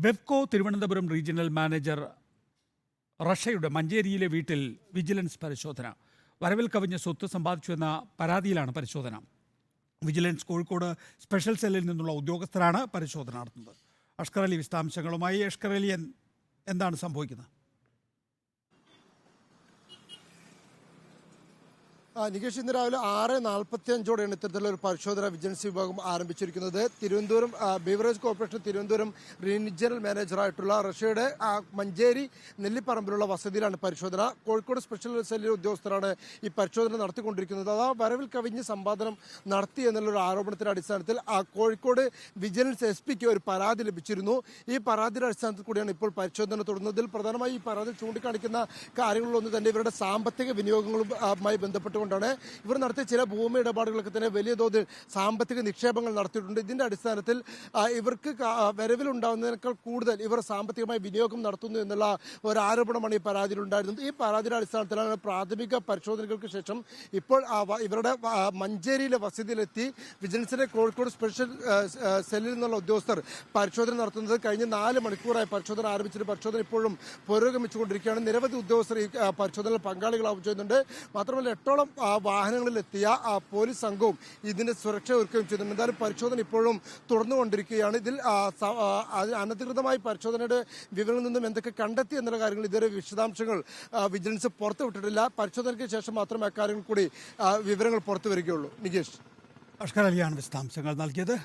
വെബ്കോ Thiruvananthapuram regional manager റഷയുടെ മഞ്ചേരിയിലെ വീട്ടിൽ vigilance പരിശോധന. വരവിൽ കവിഞ്ഞ സ്വത്ത് സമ്പാദിച്ചുവെന്ന പരാതിയിലാണ് പരിശോധന. വിജിലൻസ് കോഴിക്കോട് സ്പെഷ്യൽ സെല്ലിൽ നിന്നുള്ള ഉദ്യോഗസ്ഥരാണ് പരിശോധന നടത്തുന്നത്. അഷ്കർ അലി വിശദാംശങ്ങളുമായി. അഷ്കർ അലി, എന്താണ് സംഭവിക്കുന്നത്? നികേഷ്, ഇന്ന് രാവിലെ 6:45 ഇത്തരത്തിലുള്ള ഒരു പരിശോധന വിജിലൻസ് വിഭാഗം ആരംഭിച്ചിരിക്കുന്നത്. Thiruvananthapuram beverage corporation Thiruvananthapuram regional മാനേജറായിട്ടുള്ള റഷ്യയുടെ മഞ്ചേരി നെല്ലിപ്പറമ്പിലുള്ള വസതിയിലാണ് പരിശോധന. കോഴിക്കോട് സ്പെഷ്യൽ സെല്ലിലെ ഉദ്യോഗസ്ഥരാണ് ഈ പരിശോധന നടത്തിക്കൊണ്ടിരിക്കുന്നത്. അതാ വരവിൽ കവിഞ്ഞ് സമ്പാദനം നടത്തി എന്നുള്ളൊരു ആരോപണത്തിന്റെ അടിസ്ഥാനത്തിൽ കോഴിക്കോട് വിജിലൻസ് SP-ക്ക് ഒരു പരാതി ലഭിച്ചിരുന്നു. ഈ പരാതിയുടെ അടിസ്ഥാനത്തിൽ കൂടിയാണ് ഇപ്പോൾ പരിശോധന തുടർന്നതിൽ പ്രധാനമായി ഈ പരാതി ചൂണ്ടിക്കാണിക്കുന്ന കാര്യങ്ങളിലൊന്നും തന്നെ ഇവരുടെ സാമ്പത്തിക വിനിയോഗങ്ങളുമായി ബന്ധപ്പെട്ട് ഇവർ നടത്തിയ ചില ഭൂമി ഇടപാടുകളൊക്കെ തന്നെ വലിയ തോതിൽ സാമ്പത്തിക നിക്ഷേപങ്ങൾ നടത്തിയിട്ടുണ്ട്. ഇതിന്റെ അടിസ്ഥാനത്തിൽ ഇവർക്ക് വരവിലുണ്ടാകുന്നതിനേക്കാൾ കൂടുതൽ ഇവർ സാമ്പത്തികമായി വിനിയോഗം നടത്തുന്നു എന്നുള്ള ഒരു ആരോപണമാണ് ഈ പരാതിയിൽ ഉണ്ടായിരുന്നത്. ഈ പരാതിയുടെ അടിസ്ഥാനത്തിലാണ് പ്രാഥമിക പരിശോധനകൾക്ക് ശേഷം ഇപ്പോൾ ഇവരുടെ മഞ്ചേരിയിലെ വസതിയിലെത്തി വിജിലൻസിന്റെ കോഴിക്കോട് സ്പെഷ്യൽ സെല്ലിൽ നിന്നുള്ള ഉദ്യോഗസ്ഥർ പരിശോധന നടത്തുന്നത്. കഴിഞ്ഞ 4 മണിക്കൂറായി പരിശോധന ആരംഭിച്ചിട്ട് പരിശോധന ഇപ്പോഴും പുരോഗമിച്ചുകൊണ്ടിരിക്കുകയാണ്. നിരവധി ഉദ്യോഗസ്ഥർ ഈ പരിശോധനയിൽ പങ്കാളികളാവുകയും ചെയ്യുന്നുണ്ട്. മാത്രമല്ല 8ഓളം വാഹനങ്ങളിലെത്തിയ പോലീസ് സംഘവും ഇതിന്റെ സുരക്ഷ ഒരുക്കുകയും ചെയ്യുന്നുണ്ട്. എന്തായാലും പരിശോധന ഇപ്പോഴും തുടർന്നുകൊണ്ടിരിക്കുകയാണ്. ഇതിൽ അനധികൃതമായി പരിശോധനയുടെ വിവരങ്ങളിൽ നിന്നും എന്തൊക്കെ കണ്ടെത്തി എന്നുള്ള കാര്യങ്ങൾ ഇതുവരെ വിശദാംശങ്ങൾ വിജിലൻസ് പുറത്തുവിട്ടിട്ടില്ല. പരിശോധനയ്ക്ക് ശേഷം മാത്രമേ അക്കാര്യങ്ങൾ കൂടി വിവരങ്ങൾ പുറത്തു വരികയുള്ളൂ. നികേഷ്, അഷ്കർ അലിയാണ് വിശദാംശങ്ങൾ നൽകിയത്.